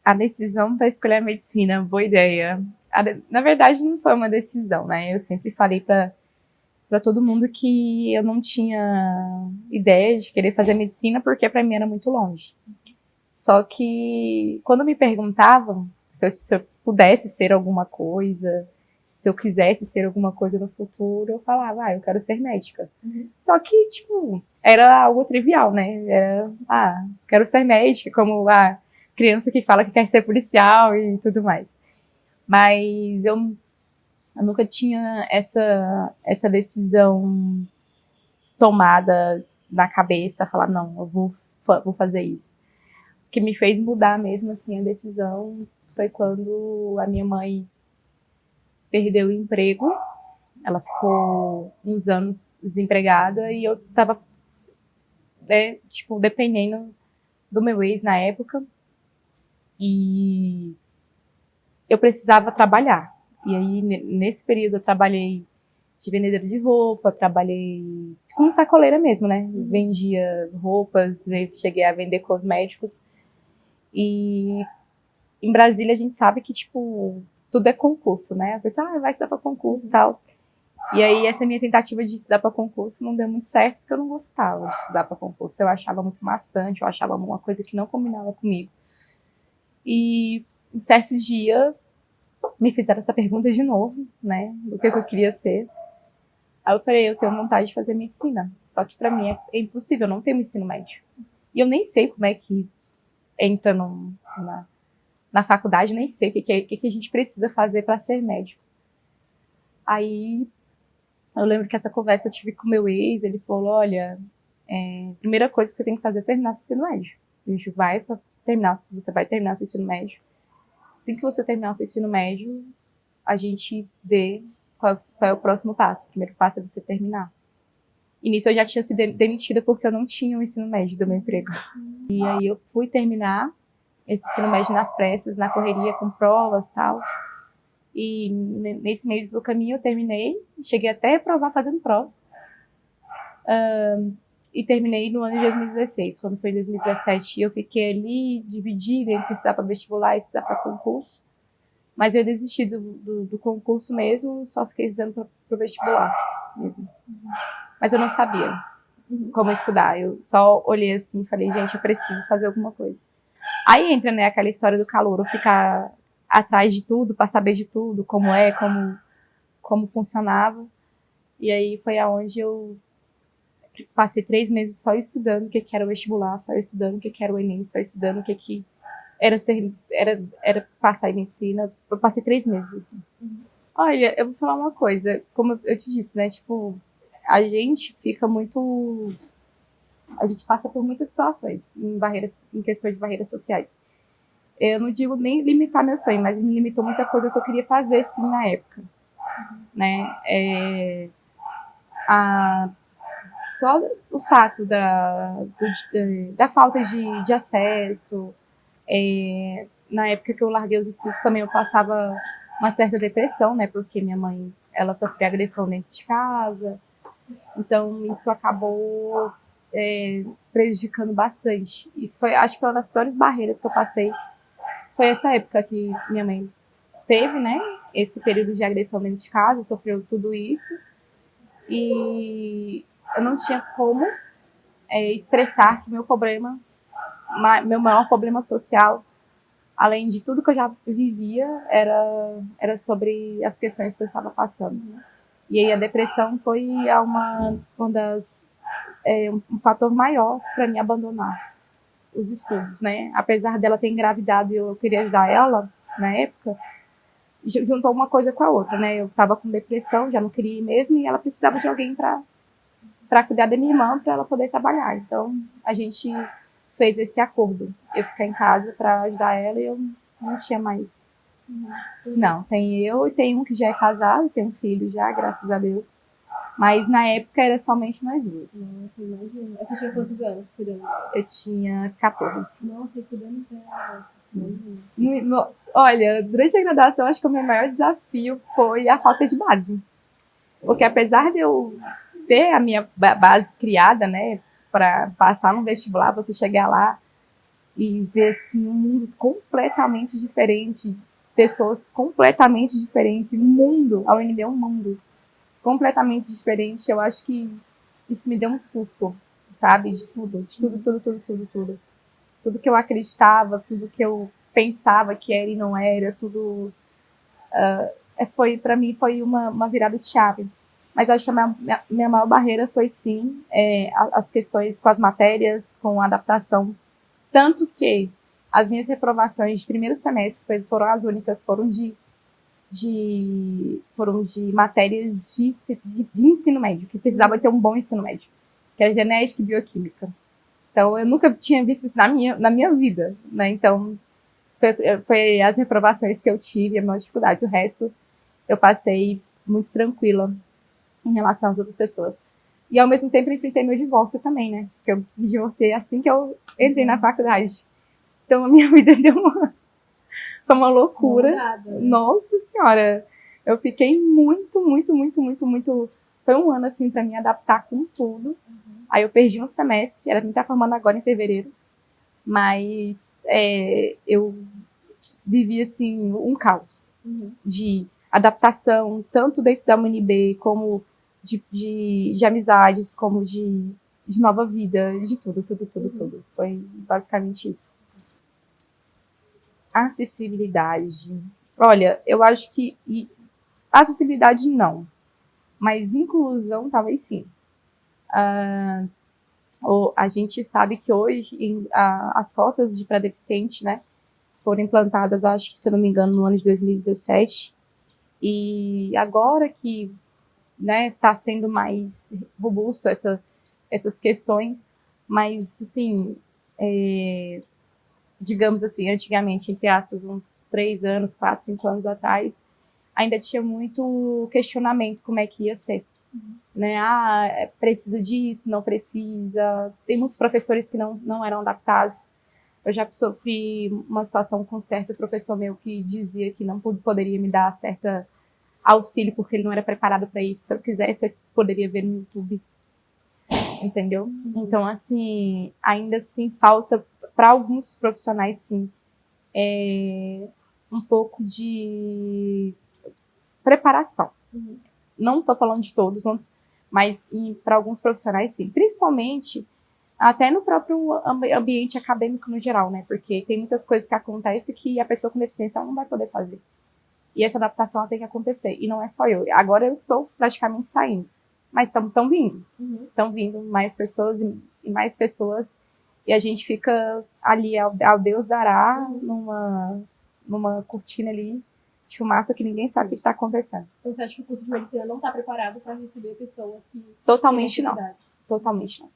A decisão para escolher a medicina, boa ideia. Na verdade, não foi uma decisão, né? Eu sempre falei para todo mundo que eu não tinha ideia de querer fazer medicina porque para mim era muito longe. Só que quando me perguntavam se eu pudesse ser alguma coisa, se eu quisesse ser alguma coisa no futuro, eu falava, eu quero ser médica. Só que, tipo, era algo trivial, né? Era, quero ser médica, como a criança que fala que quer ser policial e tudo mais. Mas eu nunca tinha essa decisão tomada na cabeça, falar, não, eu vou fazer isso. O que me fez mudar mesmo, assim, a decisão foi quando a minha mãe perdeu o emprego. Ela ficou uns anos desempregada e eu tava, dependendo do meu ex na época. E eu precisava trabalhar. E aí, nesse período, eu trabalhei de vendedora de roupa, trabalhei como sacoleira mesmo, né? Vendia roupas, cheguei a vender cosméticos. E em Brasília a gente sabe que, tipo, tudo é concurso, né? A pessoa, vai estudar para concurso e tal. E aí essa minha tentativa de estudar para concurso não deu muito certo, porque eu não gostava de estudar para concurso. Eu achava muito maçante, eu achava uma coisa que não combinava comigo. E em certo dia me fizeram essa pergunta de novo, né? Do que eu queria ser. Aí eu falei, eu tenho vontade de fazer medicina. Só que para mim é impossível, eu não tenho ensino médio. E eu nem sei como é que entra na faculdade, nem sei o que a gente precisa fazer para ser médico. Aí eu lembro que essa conversa eu tive com o meu ex, ele falou, olha, primeira coisa que você tem que fazer é terminar seu ensino médio. A gente você vai terminar seu ensino médio. Assim que você terminar seu ensino médio, a gente vê qual é o próximo passo. O primeiro passo é você terminar. E nisso eu já tinha sido demitida porque eu não tinha o ensino médio do meu emprego. E aí eu fui terminar esse ensino médio nas pressas, na correria, com provas e tal. E nesse meio do caminho eu terminei, cheguei até a reprovar fazendo prova. E terminei no ano de 2016. Quando foi em 2017, eu fiquei ali dividida entre estudar para vestibular e estudar para concurso. Mas eu desisti do concurso mesmo, só fiquei estudando para o vestibular mesmo. Mas eu não sabia como estudar. Eu só olhei assim e falei, gente, eu preciso fazer alguma coisa. Aí entra, né, aquela história do calouro, ficar atrás de tudo, para saber de tudo, como funcionava. E aí foi aonde eu passei 3 meses só estudando o que era o vestibular, só estudando o que era o Enem, só estudando o que era passar em medicina. Eu passei 3 meses, assim. Olha, eu vou falar uma coisa, como eu te disse, né, tipo, a gente passa por muitas situações em questão de barreiras sociais. Eu não digo nem limitar meu sonho, mas me limitou muita coisa que eu queria fazer, sim, na época, né, só o fato da falta de acesso, na época que eu larguei os estudos também eu passava uma certa depressão, né, porque minha mãe, ela sofreu agressão dentro de casa, então isso acabou prejudicando bastante. Acho que foi uma das piores barreiras que eu passei, foi essa época que minha mãe teve, né, esse período de agressão dentro de casa, sofreu tudo isso, e eu não tinha como expressar que meu maior problema social, além de tudo que eu já vivia, era sobre as questões que eu estava passando. E aí a depressão foi um fator maior para mim abandonar os estudos, né? Apesar dela ter engravidado e eu queria ajudar ela, na época, juntou uma coisa com a outra, né? Eu estava com depressão, já não queria ir mesmo, e ela precisava de alguém para cuidar da minha irmã, para ela poder trabalhar. Então, a gente fez esse acordo. Eu ficar em casa para ajudar ela e eu não tinha mais. Não, tem eu e tem um que já é casado, tem um filho já, graças a Deus. Mas na época era somente nós duas. Nossa, imagina. Você tinha quantos anos cuidando? Eu tinha 14. Nossa, cuidando dela. Sim. Olha, durante a graduação, acho que o meu maior desafio foi a falta de base. Porque apesar de eu ter a minha base criada, né, para passar no vestibular, você chegar lá e ver assim, um mundo completamente diferente, pessoas completamente diferentes, um mundo, a UNB é um mundo completamente diferente. Eu acho que isso me deu um susto, sabe? De tudo, tudo. Tudo que eu acreditava, tudo que eu pensava que era e não era, tudo foi, para mim, foi uma virada de chave. Mas eu acho que a minha maior barreira foi, sim, as questões com as matérias, com a adaptação. Tanto que as minhas reprovações de primeiro semestre foram as únicas, foram de matérias de ensino médio, que precisava ter um bom ensino médio, que era genética e bioquímica. Então, eu nunca tinha visto isso na minha vida, né? Então, foi as reprovações que eu tive, a maior dificuldade. O resto, eu passei muito tranquila em relação às outras pessoas. E, ao mesmo tempo, eu enfrentei meu divórcio também, né? Porque eu me divorciei assim que eu entrei na faculdade. Então, a minha vida foi uma loucura. Nossa Senhora! Eu fiquei muito... Foi um ano, assim, pra me adaptar com tudo. Aí eu perdi um semestre, era pra me estar formando agora em fevereiro. Mas eu vivi, assim, um caos de adaptação, tanto dentro da UNB, como de amizades, como de nova vida, de tudo. Foi basicamente isso. Acessibilidade. Olha, eu acho que acessibilidade não, mas inclusão talvez sim. A gente sabe que hoje as cotas para deficiente, né, foram implantadas, acho que, se eu não me engano, no ano de 2017. E agora que, né, está sendo mais robusto essas questões, mas, assim, digamos assim, antigamente, entre aspas, uns 3 anos, 4, 5 anos atrás, ainda tinha muito questionamento como é que ia ser. Né? Precisa disso, não precisa. Tem muitos professores que não eram adaptados. Eu já sofri uma situação com um certo professor meu que dizia que não poderia me dar certo auxílio porque ele não era preparado para isso. Se eu quisesse, eu poderia ver no YouTube. Entendeu? Então, assim, ainda assim, falta para alguns profissionais, sim, um pouco de preparação. Não estou falando de todos, mas para alguns profissionais, sim. Principalmente até no próprio ambiente acadêmico no geral, né? Porque tem muitas coisas que acontecem que a pessoa com deficiência não vai poder fazer. E essa adaptação ela tem que acontecer. E não é só eu. Agora eu estou praticamente saindo. Mas estão vindo. Estão vindo mais pessoas e mais pessoas. E a gente fica ali ao Deus dará, numa cortina ali de fumaça que ninguém sabe o que está acontecendo. Então você acha que o curso de medicina não está preparado para receber pessoas que... Totalmente não. Totalmente não.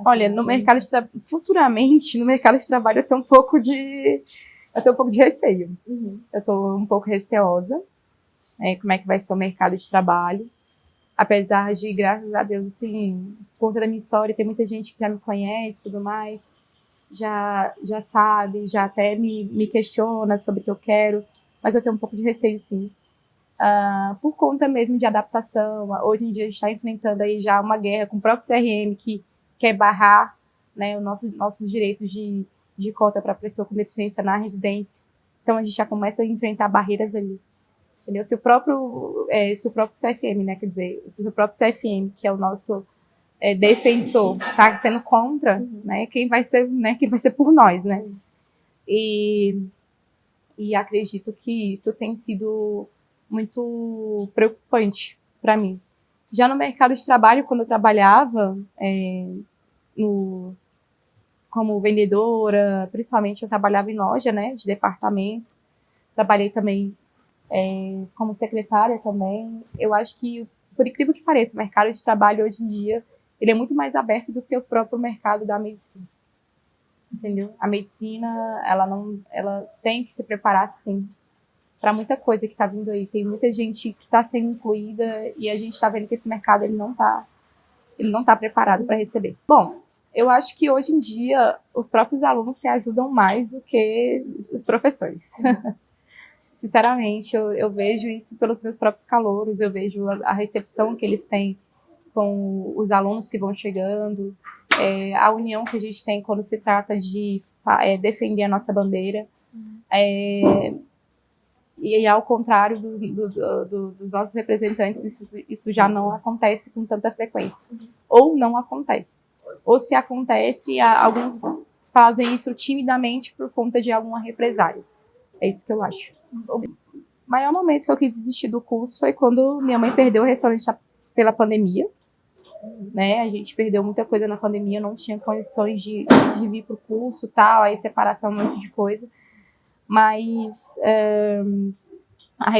Olha, futuramente, no mercado de trabalho, eu tenho um pouco de receio. Eu estou um pouco receosa, como é que vai ser o mercado de trabalho. Apesar de, graças a Deus, assim, por conta da minha história, tem muita gente que já me conhece e tudo mais, já sabe, já até me questiona sobre o que eu quero, mas eu tenho um pouco de receio, sim. Por conta mesmo de adaptação. Hoje em dia a gente está enfrentando aí já uma guerra com o próprio CRM que quer barrar, né, os nossos direitos de cota para pessoa com deficiência na residência. Então a gente já começa a enfrentar barreiras ali. Entendeu? Se o próprio CFM, né, quer dizer, se o próprio CFM, que é o nosso defensor, está sendo contra, né, quem vai ser por nós, né? E acredito que isso tem sido muito preocupante para mim. Já no mercado de trabalho, quando eu trabalhava como vendedora, principalmente eu trabalhava em loja, né, de departamento. Trabalhei também como secretária também. Eu acho que, por incrível que pareça, o mercado de trabalho hoje em dia ele é muito mais aberto do que o próprio mercado da medicina. Entendeu? A medicina, ela tem que se preparar, sim, para muita coisa que está vindo aí. Tem muita gente que está sendo incluída e a gente está vendo que esse mercado ele não tá preparado para receber. Bom, eu acho que hoje em dia os próprios alunos se ajudam mais do que os professores. Sinceramente, eu vejo isso pelos meus próprios calouros, eu vejo a recepção que eles têm com os alunos que vão chegando. a união que a gente tem quando se trata de defender a nossa bandeira. E ao contrário dos nossos representantes, isso já não acontece com tanta frequência. Ou não acontece. Ou se acontece, alguns fazem isso timidamente por conta de alguma represália. É isso que eu acho. O maior momento que eu quis desistir do curso foi quando minha mãe perdeu o restaurante pela pandemia. Né? A gente perdeu muita coisa na pandemia, não tinha condições de vir para o curso, tal, aí separação, um monte de coisa. Mas a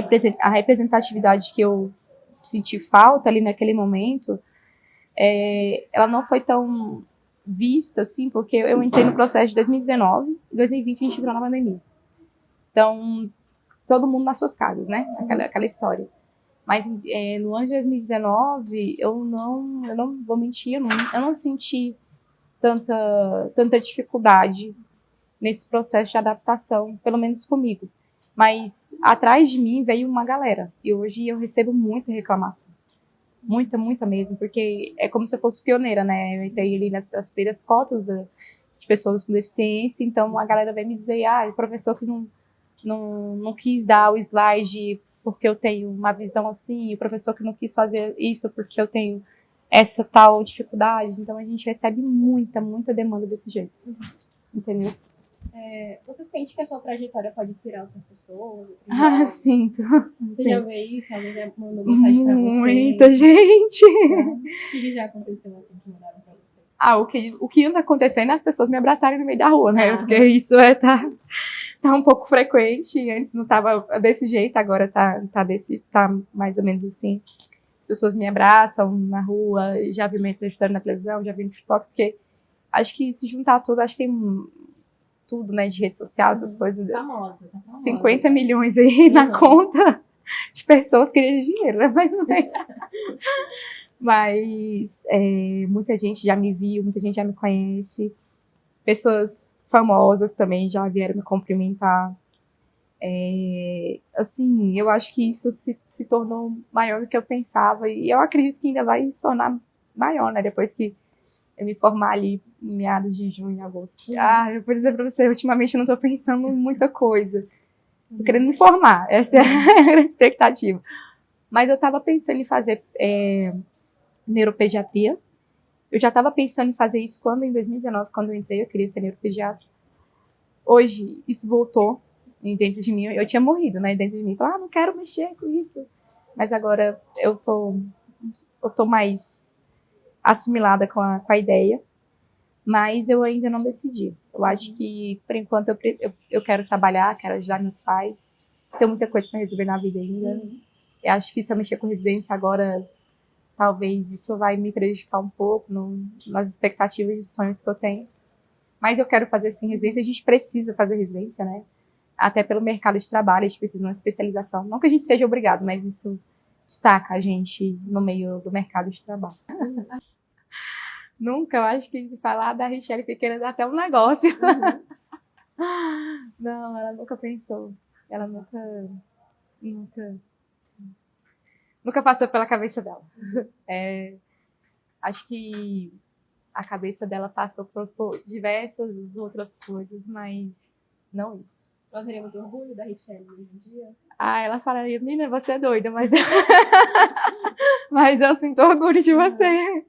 representatividade que eu senti falta ali naquele momento, ela não foi tão vista, assim, porque eu entrei no processo de 2019, em 2020 a gente entrou na pandemia. Então, todo mundo nas suas casas, né? Aquela história. Mas no ano de 2019, eu não vou mentir, eu não senti tanta dificuldade nesse processo de adaptação, pelo menos comigo. Mas atrás de mim veio uma galera. E hoje eu recebo muita reclamação. Muita, muita mesmo. Porque é como se eu fosse pioneira, né? Eu entrei ali nas primeiras cotas de pessoas com deficiência. Então a galera vem me dizer, o professor que não quis dar o slide porque eu tenho uma visão assim. O professor que não quis fazer isso porque eu tenho essa tal dificuldade. Então a gente recebe muita, muita demanda desse jeito. Entendeu? Você sente que a sua trajetória pode inspirar outras pessoas? Eu sinto. Você já vê isso? Alguém já mandou mensagem pra você? Muita gente! O que já aconteceu assim que mandaram pra você? O que anda acontecendo é as pessoas me abraçarem no meio da rua, né? Porque isso tá um pouco frequente. Antes não tava desse jeito, agora tá mais ou menos assim. As pessoas me abraçam na rua, já vi minha trajetória na televisão, já vi no TikTok, porque acho que se juntar tudo, acho que tem tudo, né, de rede social, essas coisas. Tá famosa. 50 milhões aí na conta de pessoas querendo dinheiro, né? Mas muita gente já me viu, muita gente já me conhece. Pessoas famosas também já vieram me cumprimentar. Assim, eu acho que isso se tornou maior do que eu pensava. E eu acredito que ainda vai se tornar maior, né? Depois que eu me formar ali em meados de junho, agosto. Eu vou dizer pra você, ultimamente eu não tô pensando em muita coisa. Tô querendo me formar, essa é a grande expectativa. Mas eu tava pensando em fazer neuropediatria. Eu já tava pensando em fazer isso em 2019, quando eu entrei, eu queria ser neuropediatra. Hoje, isso voltou dentro de mim. Eu tinha morrido, né, dentro de mim. Falei, não quero mexer com isso. Mas agora eu tô mais assimilada com a ideia, mas eu ainda não decidi. Eu acho que, por enquanto, eu quero trabalhar, quero ajudar meus pais, tenho muita coisa para resolver na vida ainda. Eu acho que se eu mexer com residência agora, talvez isso vai me prejudicar um pouco nas expectativas e sonhos que eu tenho. Mas eu quero fazer, sim, residência. A gente precisa fazer residência, né? Até pelo mercado de trabalho, a gente precisa de uma especialização. Não que a gente seja obrigado, mas isso destaca a gente no meio do mercado de trabalho. Nunca, eu acho que falar da Richelle pequena dá até um negócio. Não, ela nunca pensou. Ela nunca passou pela cabeça dela. Acho que a cabeça dela passou por diversas outras coisas, mas não isso. Ela teria muito orgulho da Richelle hoje em dia? Ela falaria, menina, você é doida, mas eu sinto orgulho de você.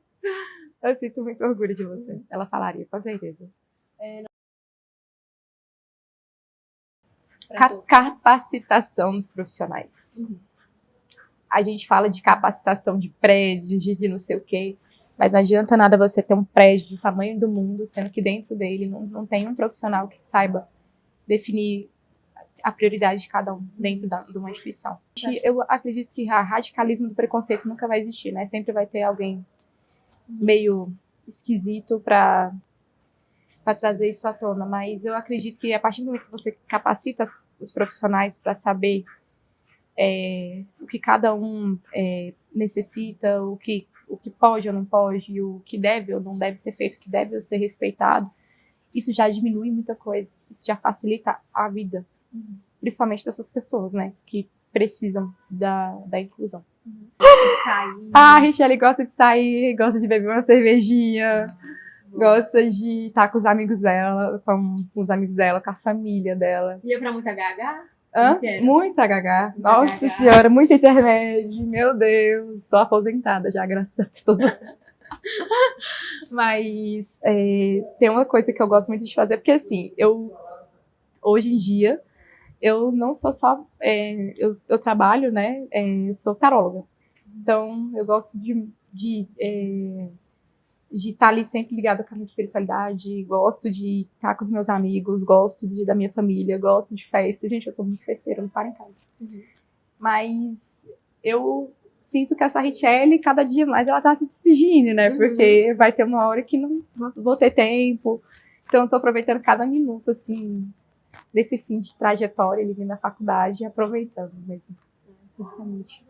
Eu sinto muito orgulho de você. Ela falaria, com certeza. Capacitação dos profissionais. A gente fala de capacitação de prédio, de não sei o quê, mas não adianta nada você ter um prédio do tamanho do mundo, sendo que dentro dele não tem um profissional que saiba definir a prioridade de cada um dentro de uma instituição. Eu acredito que o radicalismo do preconceito nunca vai existir, né? Sempre vai ter alguém meio esquisito para trazer isso à tona, mas eu acredito que a partir do momento que você capacita os profissionais para saber o que cada um necessita, o que pode ou não pode, o que deve ou não deve ser feito, o que deve ou ser respeitado, isso já diminui muita coisa, isso já facilita a vida, principalmente dessas pessoas, né, que precisam da inclusão. Sair. A Richelle gosta de sair, gosta de beber uma cervejinha, Gosta de estar com os amigos dela, com os amigos dela, com a família dela. Ia pra muita HH? Hã? Entendo. Muito HH. Muita Nossa HH. senhora, muita internet. Meu Deus, estou aposentada já, graças a Deus. Mas tem uma coisa que eu gosto muito de fazer, porque assim, hoje em dia, eu não sou só. Eu trabalho, né? Eu sou taróloga. Então, eu gosto de estar ali sempre ligada com a minha espiritualidade, gosto de estar com os meus amigos, gosto da minha família, gosto de festa. Gente, eu sou muito festeira, não paro em casa. Mas eu sinto que essa Richelle, cada dia mais, ela tá se despedindo, né? Porque vai ter uma hora que não vou ter tempo. Então, eu tô aproveitando cada minuto, assim, desse fim de trajetória ali na faculdade, aproveitando mesmo, basicamente.